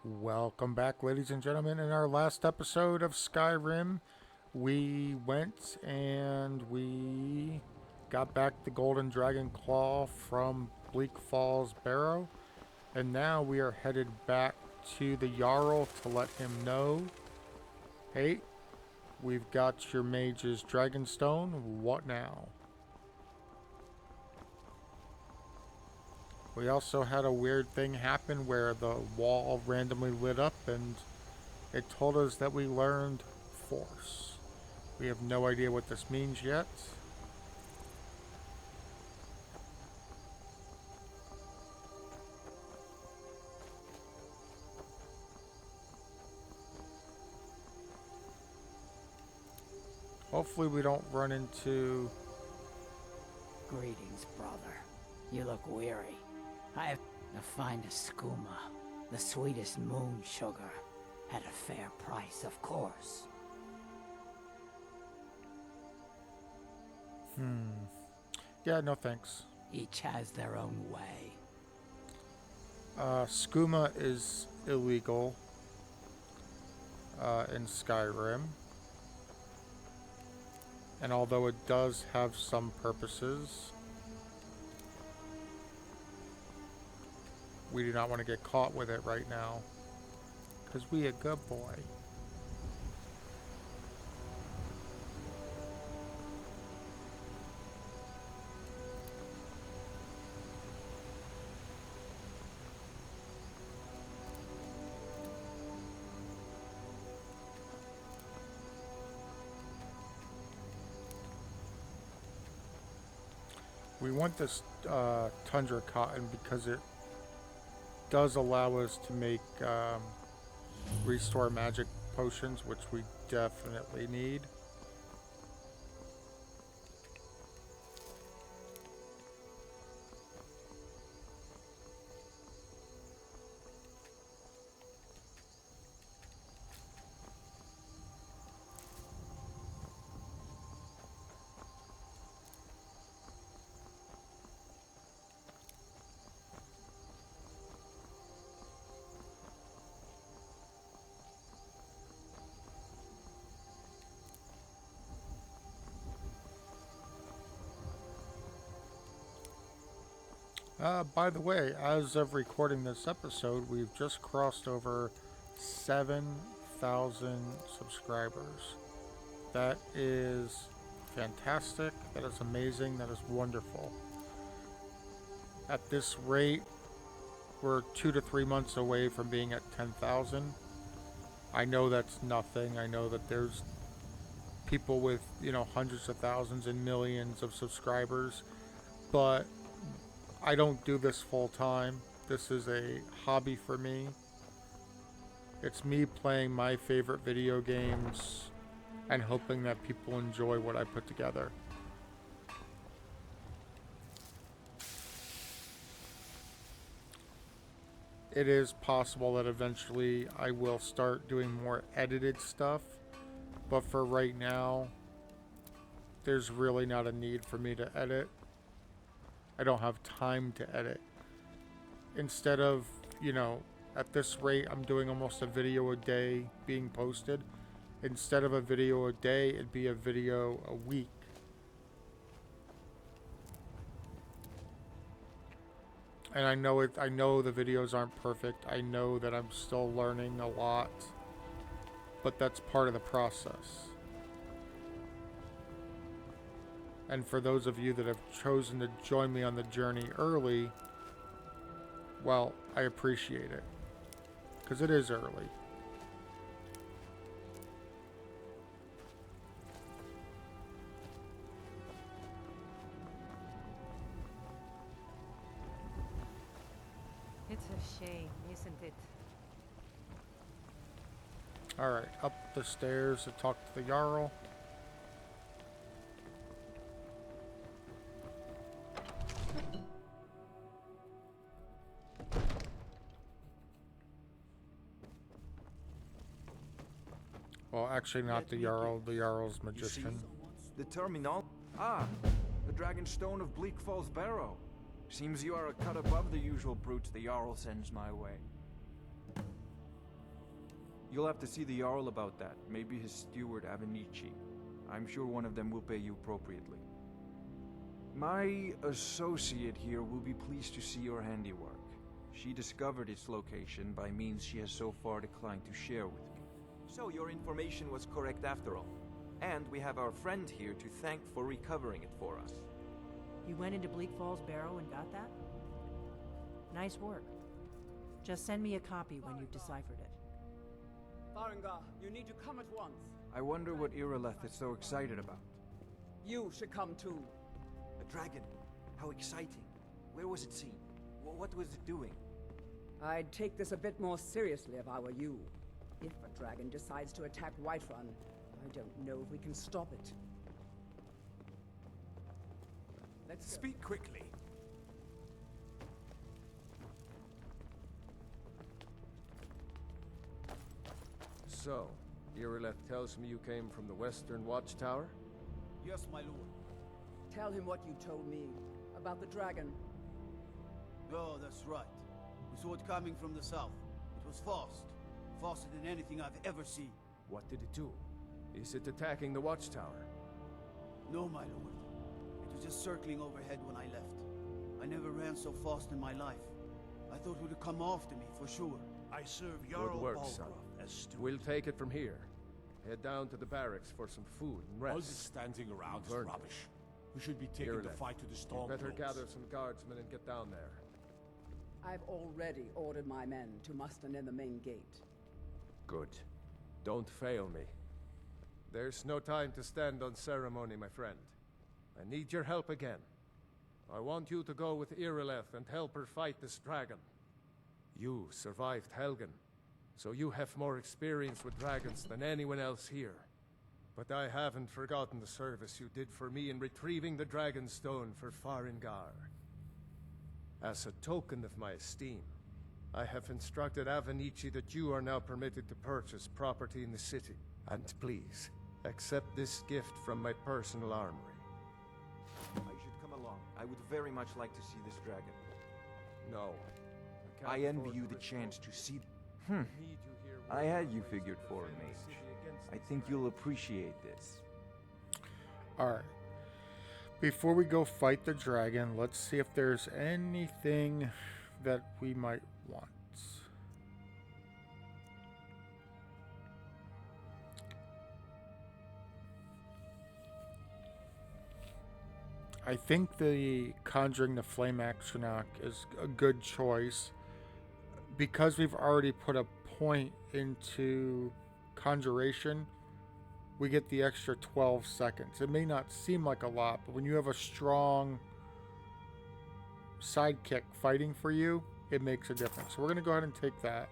Welcome back, ladies and gentlemen. In our last episode of Skyrim, we went and we got back the Golden Dragon Claw from Bleak Falls Barrow, and now we are headed back to the Jarl to let him know, hey, we've got your mage's Dragonstone. What now? We also had a weird thing happen where the wall randomly lit up and it told us that we learned force. We have no idea what this means yet. Hopefully we don't run into... Greetings, brother. You look weary. I have the finest skooma, the sweetest moon sugar, at a fair price, of course. Yeah, no thanks. Each has their own way. Skooma is illegal in Skyrim. And although it does have some purposes, we do not want to get caught with it right now, because we a good boy. We want this tundra cotton because it does allow us to make restore magic potions, which we definitely need. By the way, as of recording this episode, we've just crossed over 7,000 subscribers. That is fantastic. That is amazing. That is wonderful. At this rate, we're 2 to 3 months away from being at 10,000. I know that's nothing. I know that there's people with, hundreds of thousands and millions of subscribers, but I don't do this full time. This is a hobby for me. It's me playing my favorite video games and hoping that people enjoy what I put together. It is possible that eventually I will start doing more edited stuff, but for right now, there's really not a need for me to edit. I don't have time to edit. Instead of, at this rate, I'm doing almost a video a day being posted. Instead of a video a day, it'd be a video a week. And I know the videos aren't perfect. I know that I'm still learning a lot, but that's part of the process. And for those of you that have chosen to join me on the journey early, well, I appreciate it. Because it is early. It's a shame, isn't it? Alright, up the stairs to talk to the Jarl. Well, actually not the Jarl, the Jarl's magician. The terminal? Ah, the Dragonstone of Bleak Falls Barrow. Seems you are a cut above the usual brutes the Jarl sends my way. You'll have to see the Jarl about that. Maybe his steward, Avenici. I'm sure one of them will pay you appropriately. My associate here will be pleased to see your handiwork. She discovered its location by means she has so far declined to share with me. So your information was correct after all. And we have our friend here to thank for recovering it for us. You went into Bleak Falls Barrow and got that? Nice work. Just send me a copy when you've deciphered it. Farengar, you need to come at once. I wonder what Irileth is so excited about. You should come too. A dragon. How exciting. Where was it seen? What was it doing? I'd take this a bit more seriously if I were you. If a dragon decides to attack Whiterun, I don't know if we can stop it. Let's go. Speak quickly. So, Irileth tells me you came from the Western Watchtower? Yes, my lord. Tell him what you told me about the dragon. Oh, that's right. We saw it coming from the south. It was fast. Faster than anything I've ever seen. What did it do? Is it attacking the Watchtower? No, my lord. It was just circling overhead when I left. I never ran so fast in my life. I thought it would come after me, for sure. I serve Good Jarl work, son. as steward. We'll take it from here. Head down to the barracks for some food and All this rest. standing around is Burn. rubbish. We should be taking the Irileth, fight to the You storm. better gather some guardsmen and get down there. I've already ordered my men to muster near the main gate. Good. Don't fail me. There's no time to stand on ceremony, my friend. I need your help again. I want you to go with Irileth and help her fight this dragon. You survived Helgen, so you have more experience with dragons than anyone else here. But I haven't forgotten the service you did for me in retrieving the Dragon Stone for Farengar. As a token of my esteem, I have instructed Avenici that you are now permitted to purchase property in the city. And please, accept this gift from my personal armory. I should come along. I would very much like to see this dragon. No. I can't envy afford you to the let chance go. to see... Need you here I had you waiting figured to for a defend the mage. city against I this think dragon. you'll appreciate this. Alright. Before we go fight the dragon, let's see if there's anything that we might want. I think the Conjuring the Flame Astronach is a good choice because we've already put a point into Conjuration. We get the extra 12 seconds. It may not seem like a lot, but when you have a strong sidekick fighting for you, it makes a difference. So we're going to go ahead and take that.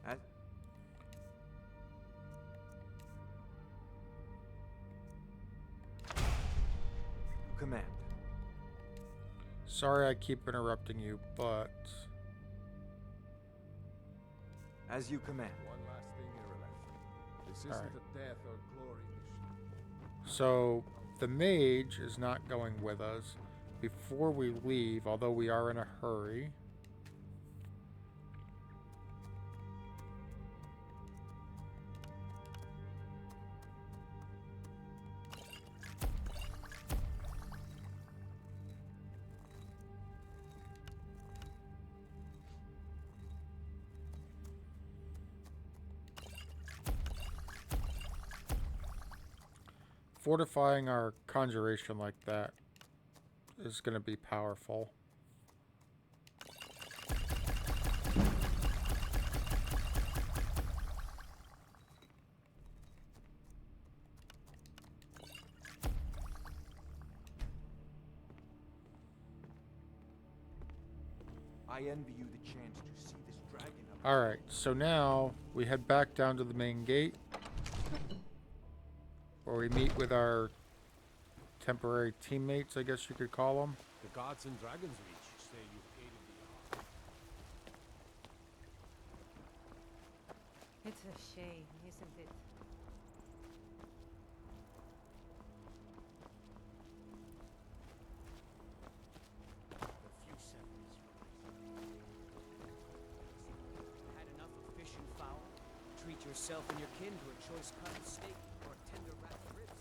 As command. Sorry I keep interrupting you, but As you command. One last thing, Irileth. This isn't Alright. a death or glory mission. so the mage is not going with us. Before we leave, although we are in a hurry, fortifying our conjuration like that is going to be powerful. I envy you the chance to see this dragon up. Alright, so now we head back down to the main gate where we meet with our temporary teammates, I guess you could call them. The gods and dragons reach say you've aided the Jarl. It's a shame, isn't it? The fearsome is yourself and your kin to a choice cut of steak or a tender rack of ribs.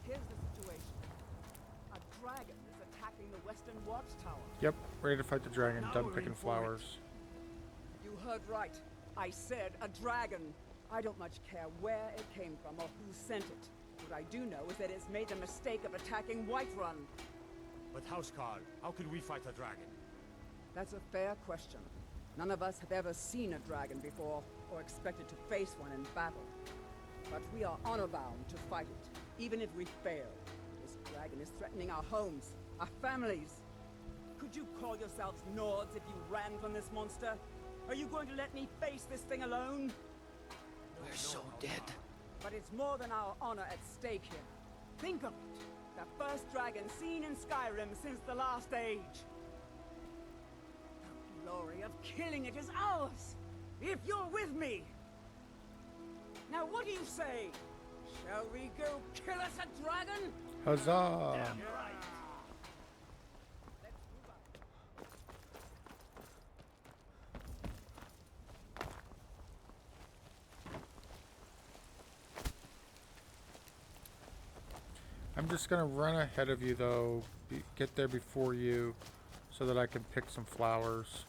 Here's the situation. A dragon is attacking the western watchtower. Yep, ready to fight the dragon. Now Done we're picking in for it. flowers. You heard right. I said a dragon. I don't much care where it came from or who sent it. What I do know is that it's made the mistake of attacking Whiterun. But Housecarl, how could we fight a dragon? That's a fair question. None of us have ever seen a dragon before, or expected to face one in battle. But we are honor-bound to fight it, even if we fail. This dragon is threatening our homes, our families. Could you call yourselves Nords if you ran from this monster? Are you going to let me face this thing alone? We're so dead. But it's more than our honor at stake here. Think of it. The first dragon seen in Skyrim since the last age. The glory of killing it is ours, if you're with me. Now what do you say? Shall we go kill us a dragon? Huzzah! Damn right. Let's move on. I'm just gonna run ahead of you though, get there before you, so that I can pick some flowers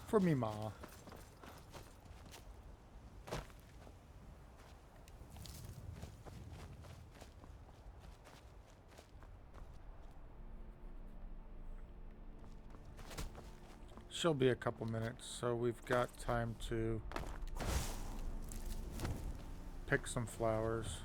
for me, ma. She'll be a couple minutes, so we've got time to pick some flowers.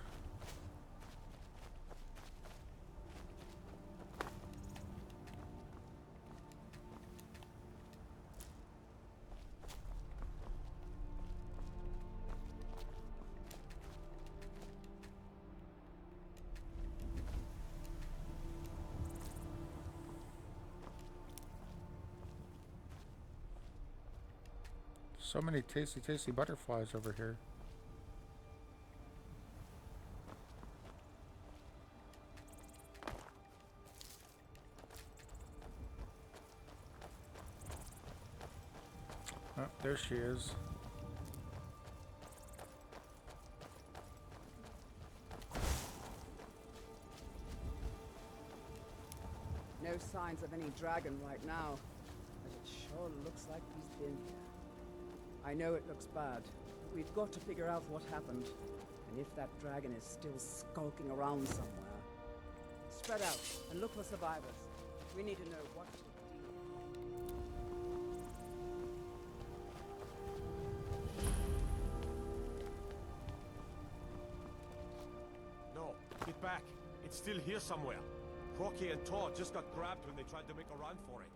So many tasty, tasty butterflies over here. Oh, there she is. No signs of any dragon right now, but it sure looks like he's been here. I know it looks bad, but we've got to figure out what happened, and if that dragon is still skulking around somewhere. Spread out and look for survivors. We need to know what to do. No, get back. It's still here somewhere. Rocky and Todd just got grabbed when they tried to make a run for it.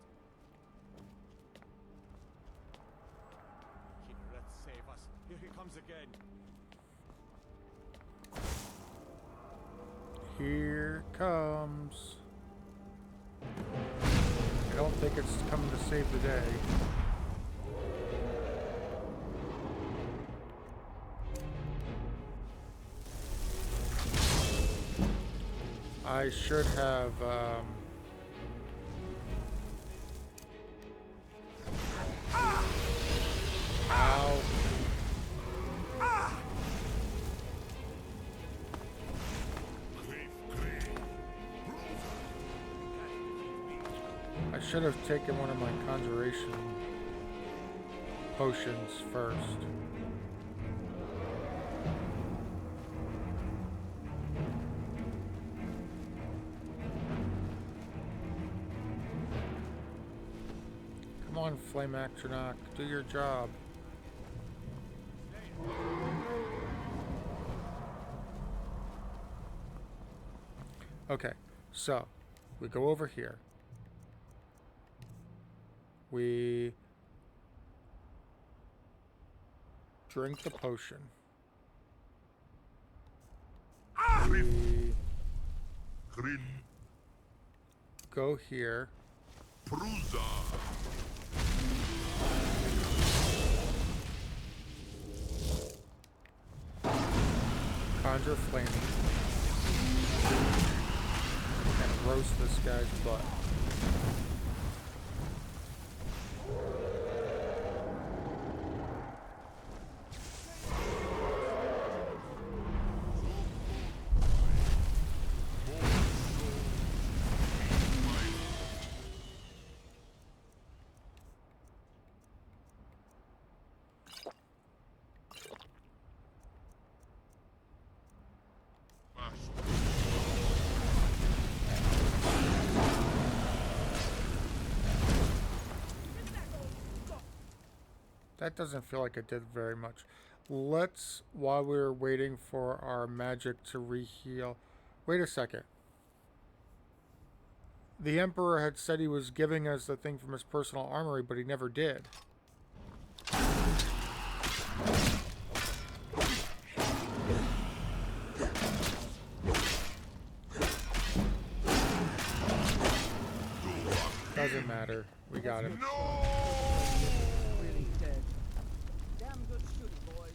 Let's save us. Here he comes again. Here comes. I don't think it's coming to save the day. I should have Ow. I should have taken one of my conjuration potions first. Come on, Flame Atronach, do your job. Okay, so we go over here. We drink the potion. We go here. Conjure flame. And roast this guy's butt. That doesn't feel like it did very much. Let's, while we're waiting for our magic to reheal... Wait a second. The Emperor had said he was giving us the thing from his personal armory, but he never did. Doesn't matter. We got him. Really dead. Damn good shooting, boys.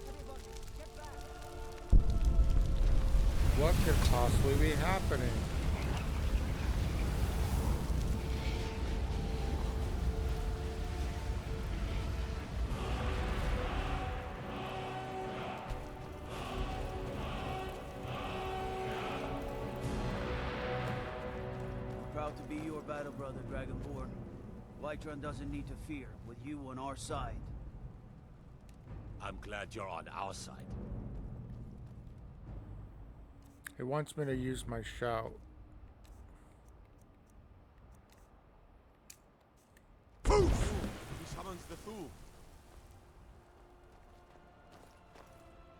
Everybody, get back. What could possibly be happening? Proud to be your battle brother, Dragonborn. Whiterun doesn't need to fear, with you on our side. I'm glad you're on our side. It wants me to use my shout. Poof! He summons the Thu.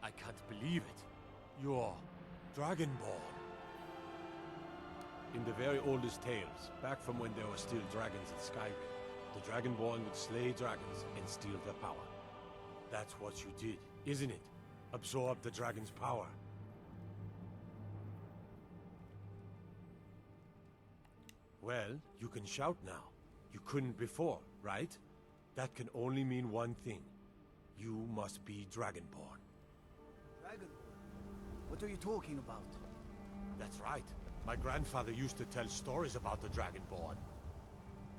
I can't believe it. You're Dragonborn. In the very oldest tales, back from when there were still dragons in Skyrim, the Dragonborn would slay dragons and steal their power. That's what you did, isn't it? Absorb the dragon's power. Well, you can shout now. You couldn't before, right? That can only mean one thing. You must be Dragonborn. Dragonborn? What are you talking about? That's right. My grandfather used to tell stories about the Dragonborn.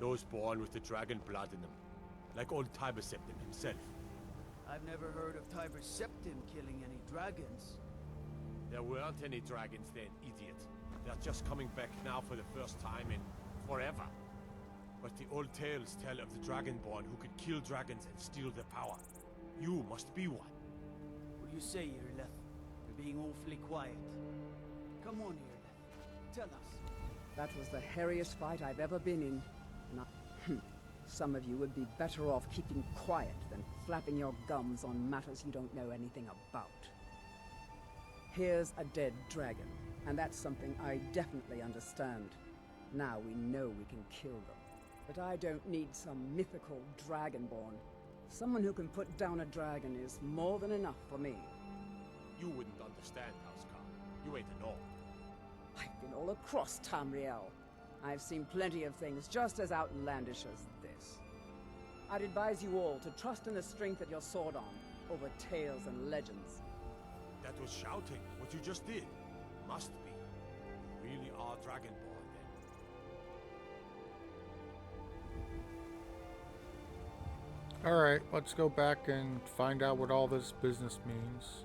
Those born with the dragon blood in them. Like old Tiber Septim himself. I've never heard of Tiber Septim killing any dragons. There weren't any dragons then, idiot. They're just coming back now for the first time in forever. But the old tales tell of the Dragonborn who could kill dragons and steal their power. You must be one. What do you say, Irileth? You're being awfully quiet. Come on, Irileth. Tell us. That was the hairiest fight I've ever been in. And some of you would be better off keeping quiet than flapping your gums on matters you don't know anything about. Here's a dead dragon, and that's something I definitely understand. Now we know we can kill them. But I don't need some mythical dragonborn. Someone who can put down a dragon is more than enough for me. You wouldn't understand, Housecarl. You ain't a gnome. I've been all across Tamriel. I've seen plenty of things just as outlandish as this. I'd advise you all to trust in the strength at your sword arm over tales and legends. That was shouting, what you just did. Must be. You really are Dragonborn, then. Alright, let's go back and find out what all this business means.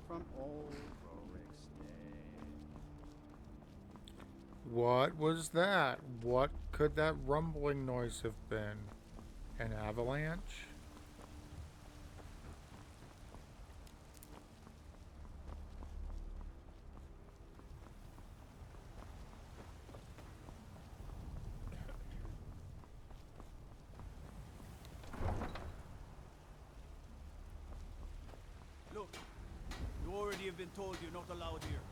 From old What was that? What could that rumbling noise have been? An avalanche? I've been told you're not allowed here.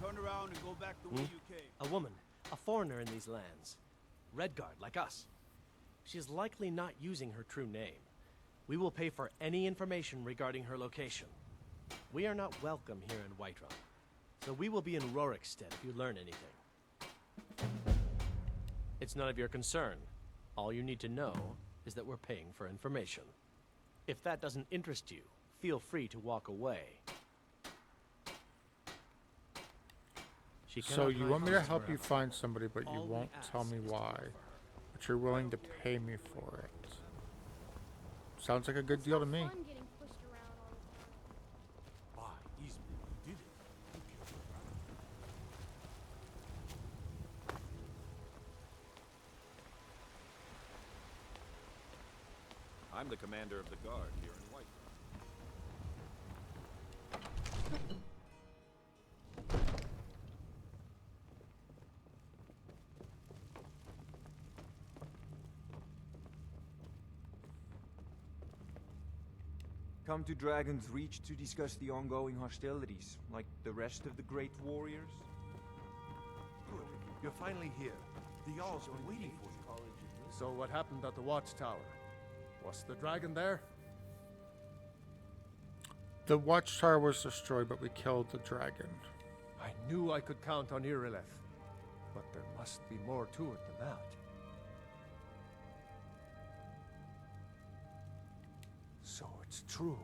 Turn around and go back the way you came. A woman, a foreigner in these lands. Redguard, like us. She is likely not using her true name. We will pay for any information regarding her location. We are not welcome here in Whiterun, so we will be in Rorikstead if you learn anything. It's none of your concern. All you need to know is that we're paying for information. If that doesn't interest you, feel free to walk away. So you want me to help you find somebody, but you won't tell me why. But you're willing to pay me for it. Sounds like a good deal to me. Why, easy. You did it. You killed the dragon. I'm the commander of the guard here in Whiterun. Come to Dragon's Reach to discuss the ongoing hostilities, like the rest of the great warriors? Good. You're finally here. The Jarl's been waiting for you. So what happened at the watchtower? Was the dragon there? The watchtower was destroyed, but we killed the dragon. I knew I could count on Irileth, but there must be more to it than that. So it's true.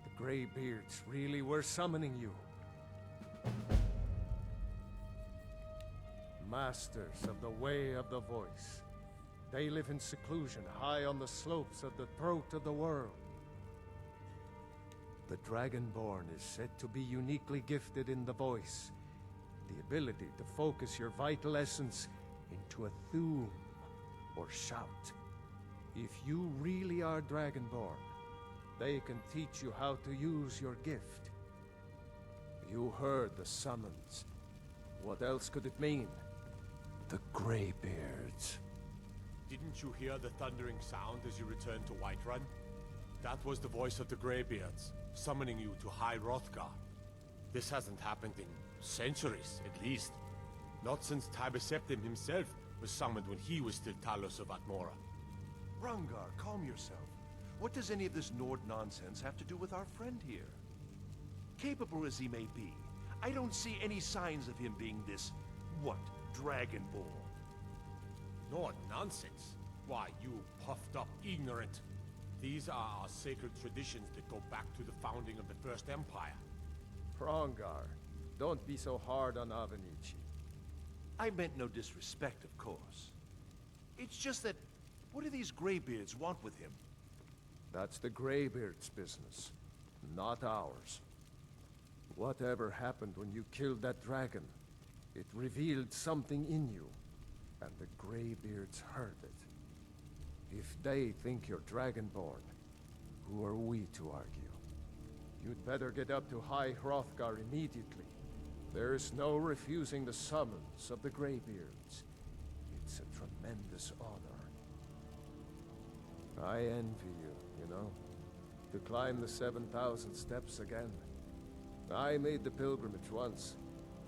The Greybeards really were summoning you. Masters of the Way of the Voice. They live in seclusion, high on the slopes of the throat of the world. The Dragonborn is said to be uniquely gifted in the voice, the ability to focus your vital essence into a thum, or shout. If you really are Dragonborn, they can teach you how to use your gift. You heard the summons. What else could it mean? The Greybeards. Didn't you hear the thundering sound as you returned to Whiterun? That was the voice of the Greybeards, summoning you to High Hrothgar. This hasn't happened in centuries, at least. Not since Tibeseptim himself was summoned when he was still Talos of Atmora. Rungar, calm yourself. What does any of this Nord nonsense have to do with our friend here? Capable as he may be, I don't see any signs of him being this, Dragonborn. Nord nonsense? Why, you puffed up ignorant. These are our sacred traditions that go back to the founding of the First Empire. Hrongar, don't be so hard on Avenici. I meant no disrespect, of course. It's just that, what do these Greybeards want with him? That's the Greybeards' business, not ours. Whatever happened when you killed that dragon, it revealed something in you, and the Greybeards heard it. If they think you're Dragonborn, who are we to argue? You'd better get up to High Hrothgar immediately. There's no refusing the summons of the Greybeards. It's a tremendous honor. I envy you, you know, to climb the 7,000 steps again. I made the pilgrimage once.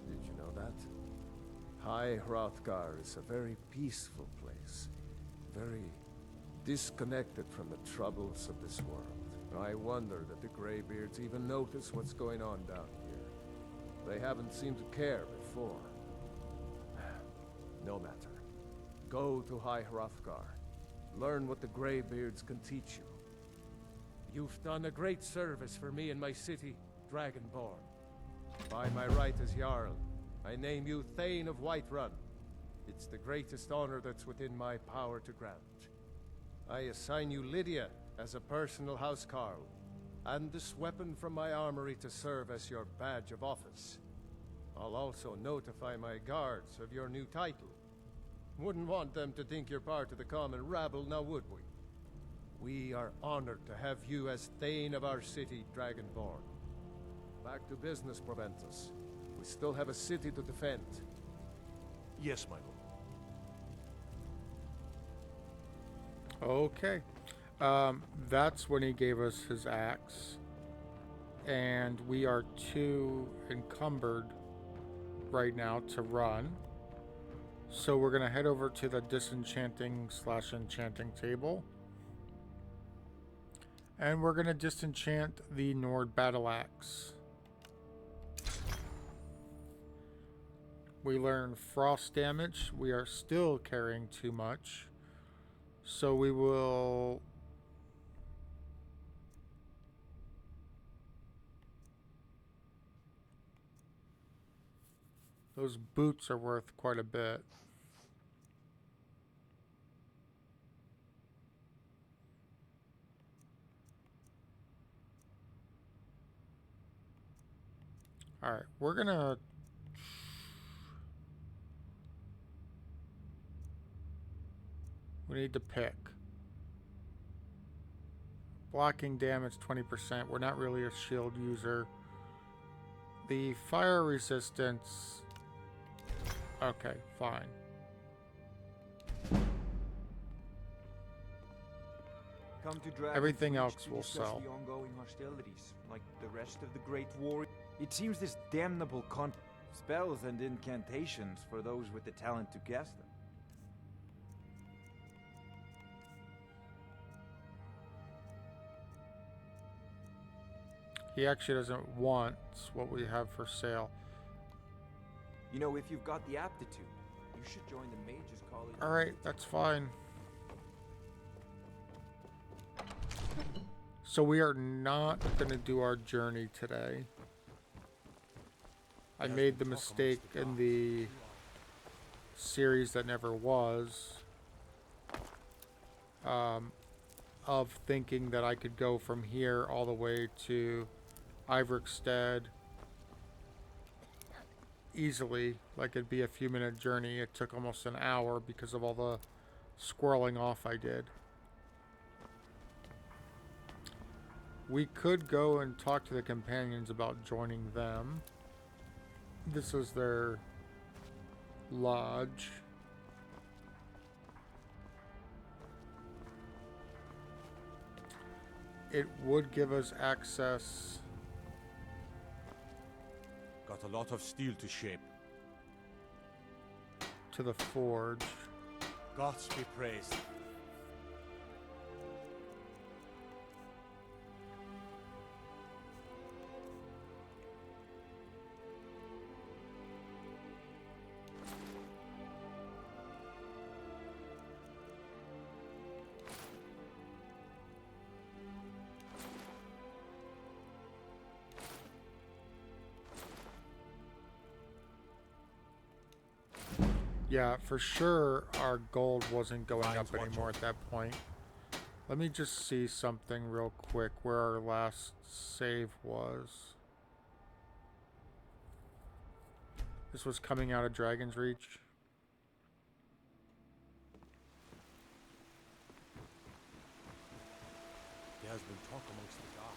Did you know that? High Hrothgar is a very peaceful place. Very disconnected from the troubles of this world. I wonder that the Greybeards even notice what's going on down here. They haven't seemed to care before. No matter. Go to High Hrothgar. Learn what the Greybeards can teach you. You've done a great service for me and my city, Dragonborn. By my right as Jarl, I name you Thane of Whiterun. It's the greatest honor that's within my power to grant. I assign you Lydia as a personal housecarl, and this weapon from my armory to serve as your badge of office. I'll also notify my guards of your new title. Wouldn't want them to think you're part of the common rabble, now would we? We are honored to have you as Thane of our city, Dragonborn. Back to business, Proventus. We still have a city to defend. Yes, my lord. Okay. That's when he gave us his axe. and we are too encumbered right now to run. So we're going to head over to the disenchanting/enchanting table. And we're going to disenchant the Nord Battle Axe. We learn frost damage. We are still carrying too much. So we will... Those boots are worth quite a bit. Alright, we're gonna... We need to pick. Blocking damage 20%. We're not really a shield user. The fire resistance... Okay, fine. Come to Dragon's Everything Reach else to will discuss sell. the ongoing hostilities, like the rest of the Great War. It seems this damnable spells and incantations for those with the talent to cast them. He actually doesn't want what we have for sale. You know, if you've got the aptitude, you should join the Mages College. Alright, that's fine. So we are not going to do our journey today. I made the mistake in the series that never was of thinking that I could go from here all the way to Iverkstead easily, like it'd be a few minute journey. It took almost an hour because of all the squirreling off I did. We could go and talk to the companions about joining them. This is their lodge. It would give us access. Got a lot of steel to shape. To the forge. Gods be praised. Yeah, for sure our gold wasn't going up anymore at that point. Let me just see something real quick where our last save was. This was coming out of Dragon's Reach. There has been talk amongst the gods.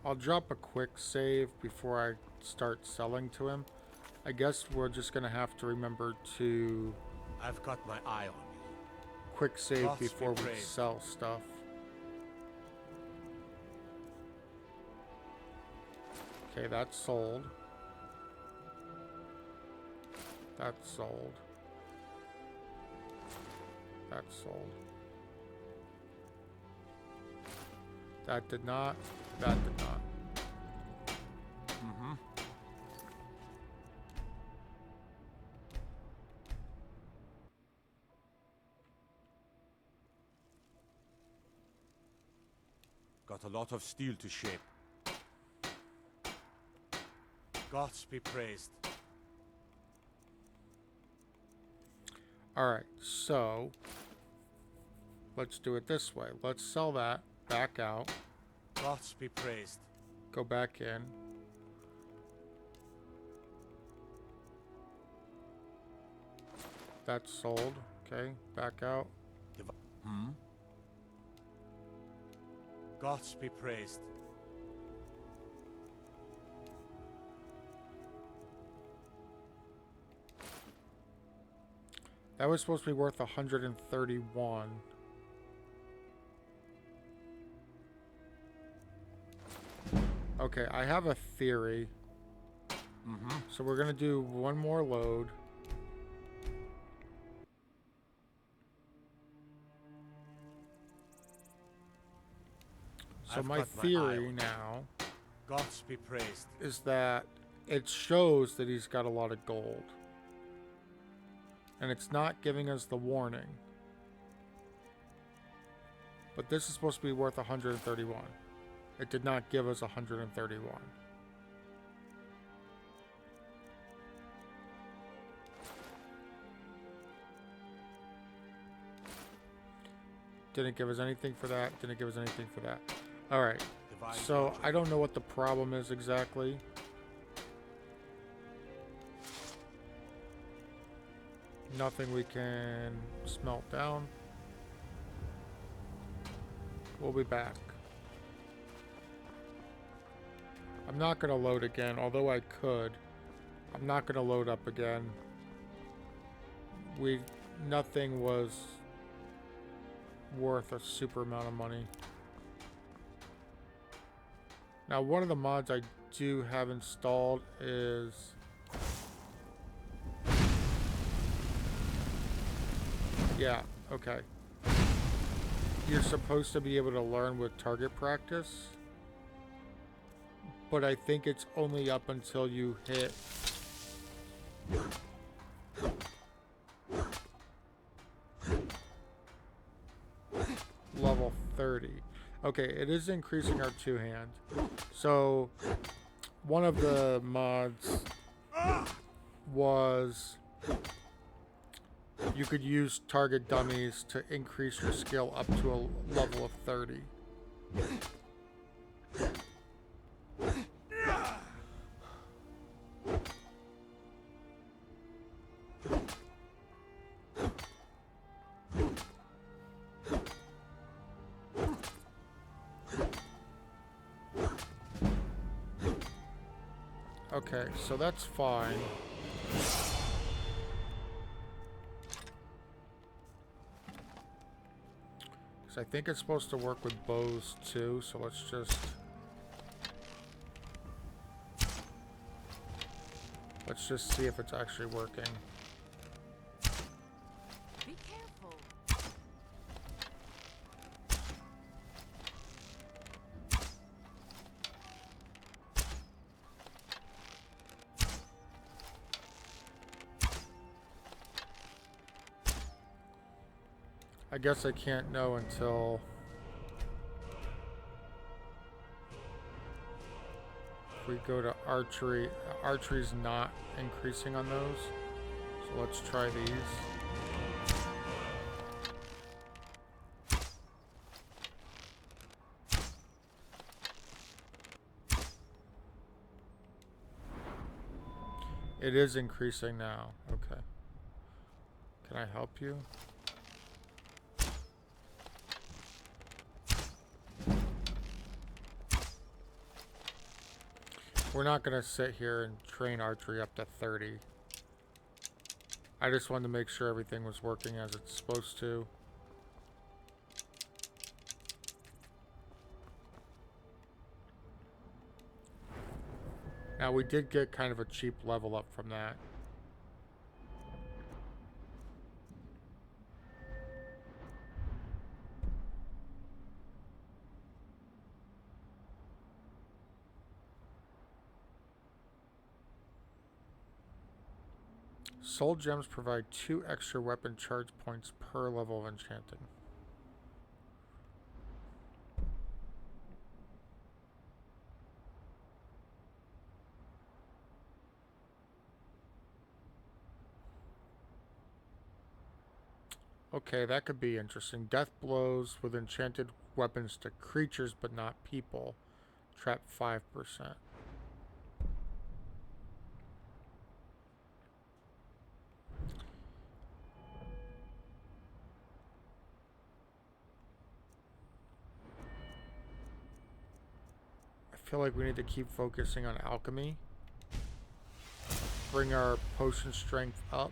I'll drop a quick save before I start selling to him. I guess we're just gonna have to remember to I've got my eye on you. quick save Gods be before we praised. sell stuff. Okay, that's sold. That's sold. That's sold. That did not. That did not. Mm-hmm. Got a lot of steel to shape. Gods be praised. Alright, so let's do it this way. Let's sell that, back out, Gods be praised. go back in. That's sold. Okay, back out. Gods be praised. That was supposed to be worth 131. Okay, I have a theory. So we're gonna do one more load. So my theory now Gods be praised. is that it shows that he's got a lot of gold. And it's not giving us the warning. But this is supposed to be worth 131. It did not give us 131. Didn't give us anything for that. Didn't give us anything for that. Alright. So I don't know what the problem is exactly. Nothing we can smelt down. We'll be back. I'm not going to load again, although I could. I'm not going to load up again. Nothing was worth a super amount of money. Now, one of the mods I do have installed is yeah, okay. You're supposed to be able to learn with target practice, but I think it's only up until you hit level 30. Okay, it is increasing our two-hand. So, one of the mods was you could use target dummies to increase your skill up to a level of 30. Okay, so that's fine. Because I think it's supposed to work with bows too, so let's just see if it's actually working. Be careful. I guess I can't know until if we go to archery. Archery's not increasing on those, so let's try these. It is increasing now. Okay. Can I help you? We're not going to sit here and train archery up to 30. I just wanted to make sure everything was working as it's supposed to. Now we did get kind of a cheap level up from that. Soul gems provide 2 extra weapon charge points per level of enchanting. Okay, that could be interesting. Death blows with enchanted weapons to creatures but not people. Trap 5%. feel like we need to keep focusing on alchemy. Bring our potion strength up.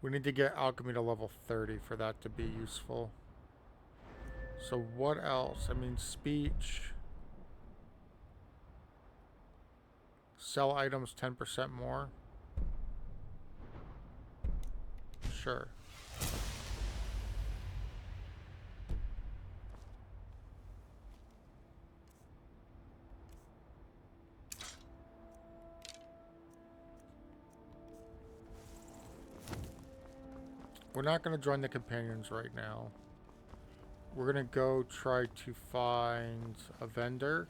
We need to get alchemy to level 30 for that to be useful. So what else? I mean, speech. Sell items 10% more. Sure. We're not going to join the companions right now. We're going to go try to find a vendor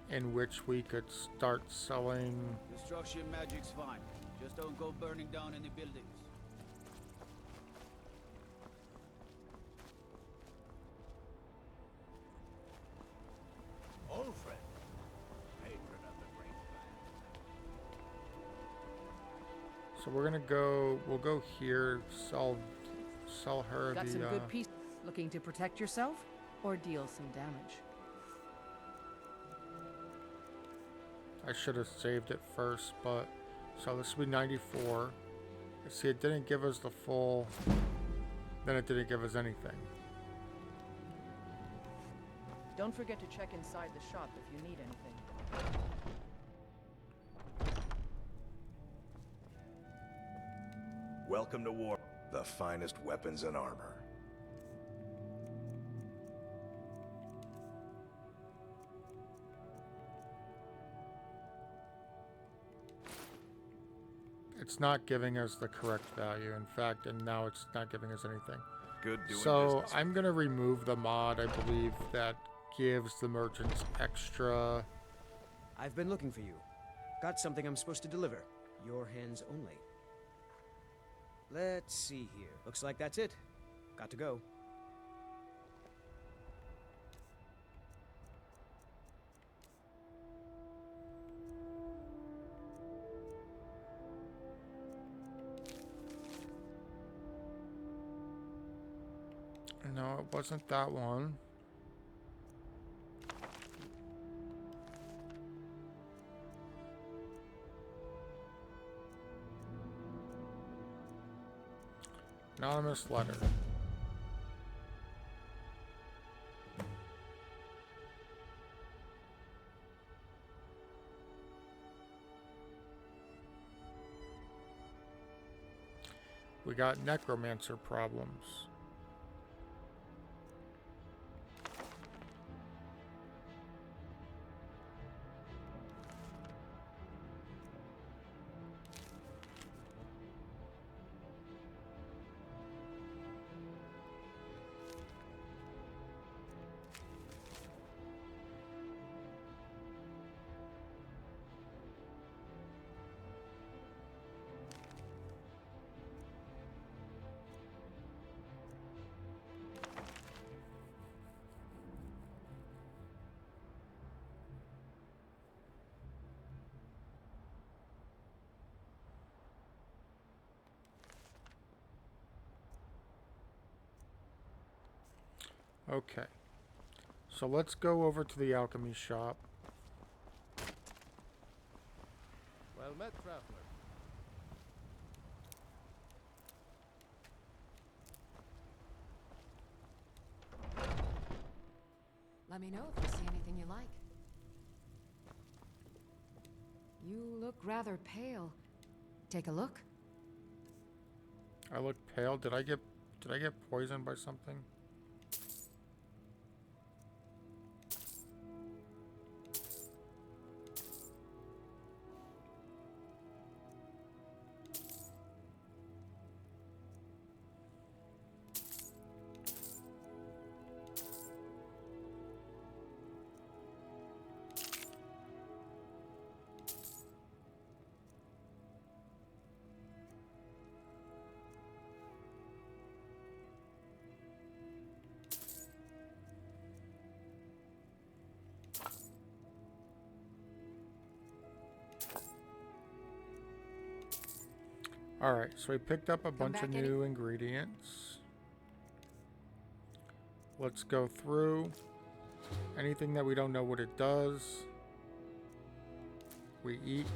in which we could start selling. Destruction magic's fine. Just don't go burning down any buildings. Old friend. Patron of the great So we're going to go, we'll go here, sell her Got the some good piece. Looking to protect yourself or deal some damage? I should have saved it first, but so this would be 94. See, it didn't give us the full, then it didn't give us anything. Don't forget to check inside the shop if you need anything. Welcome to war. The finest weapons and armor. It's not giving us the correct value, in fact, and now it's not giving us anything. Good doing So business. I'm going to remove the mod, I believe, that gives the merchants extra. I've been looking for you. Got something I'm supposed to deliver. Your hands only. Let's see here. Looks like that's it. Got to go. No, it wasn't that one. Anonymous letter. We got necromancer problems. Okay, so let's go over to the alchemy shop. Well met, traveler. Let me know if you see anything you like. You look rather pale. Take a look. I look pale. Did I get poisoned by something? Alright, so we picked up a bunch of back any- new ingredients. Let's go through. Anything that we don't know what it does, we eat.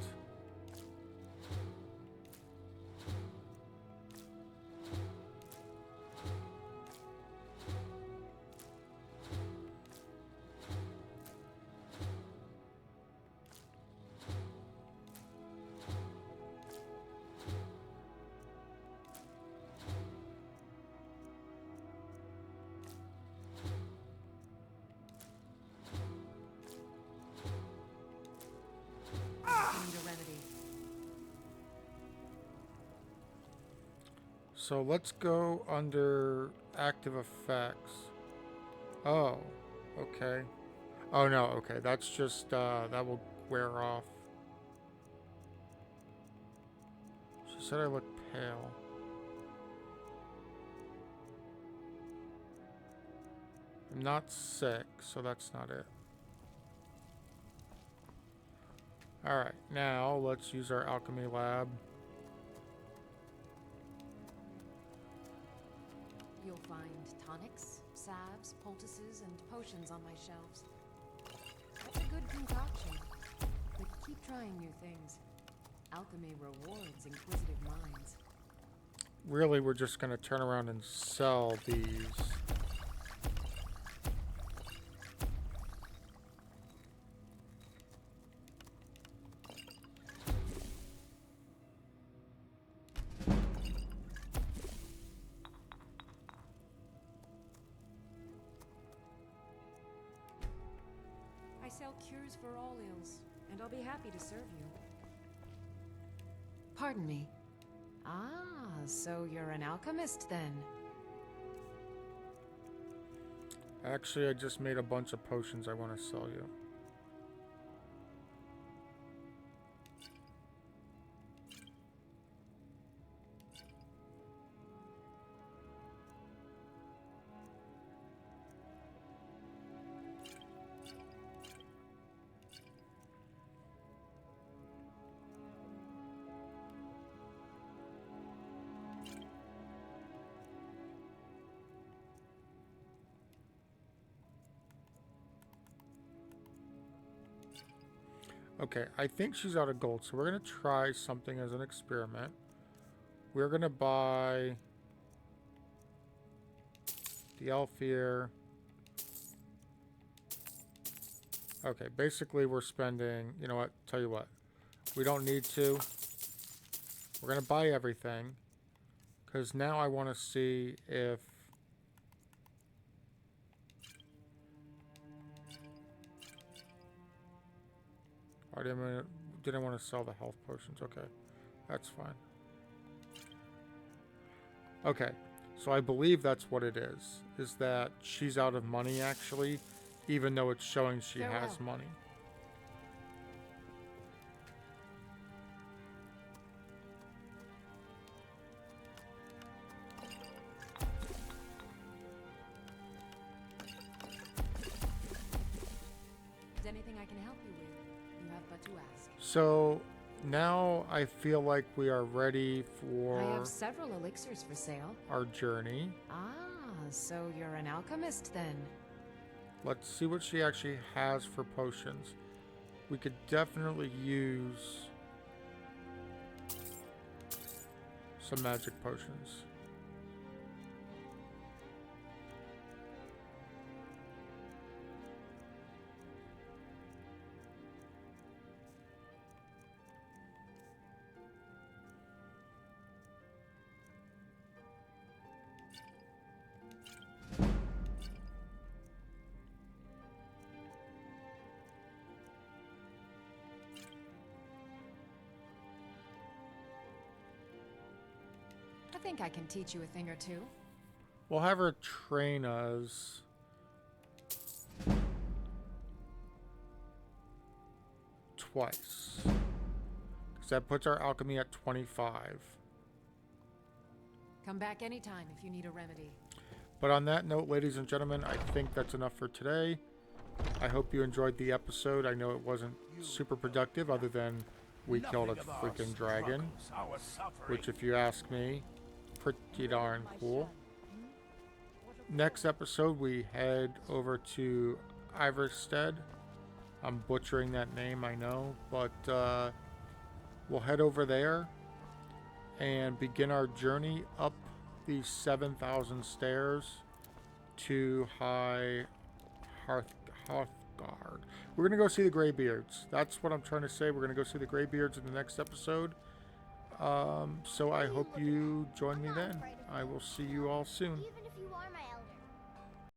So let's go under active effects. Oh, okay. Oh no, okay, that's just, that will wear off. She said I look pale. I'm not sick, so that's not it. Alright, now let's use our alchemy lab. You'll find tonics, salves, poultices, and potions on my shelves. It's a good concoction, but keep trying new things. Alchemy rewards inquisitive minds. Really, we're just going to turn around and sell these. I sell cures for all ills, and I'll be happy to serve you. Pardon me. Ah, so you're an alchemist then? Actually, I just made a bunch of potions I want to sell you. Okay, I think she's out of gold, so we're going to try something as an experiment. We're going to buy the elf here. Okay, basically we're spending, you know what, tell you what, we don't need to. We're going to buy everything, because now I want to see if I didn't want to sell the health potions. Okay, that's fine. Okay, so I believe that's what it is that she's out of money actually, even though it's showing she has money. Is anything I can help you with? You have but to ask. So now I feel like we are ready for I have several elixirs for sale. our journey. Ah, so you're an alchemist then? Let's see what she actually has for potions. We could definitely use some magic potions. I think I can teach you a thing or two. We'll have her train us. Twice. Because that puts our alchemy at 25. Come back anytime if you need a remedy. But on that note, ladies and gentlemen, I think that's enough for today. I hope you enjoyed the episode. I know it wasn't super productive other than we killed a freaking dragon, which, if you ask me, pretty darn cool. Next episode, we head over to Iverstead. I'm butchering that name, I know, but we'll head over there and begin our journey up the 7,000 stairs to High Hearthguard. We're going to go see the Greybeards. That's what I'm trying to say. We're going to go see the Greybeards in the next episode. So I hope you join me then. I will see you all soon. Even if you are my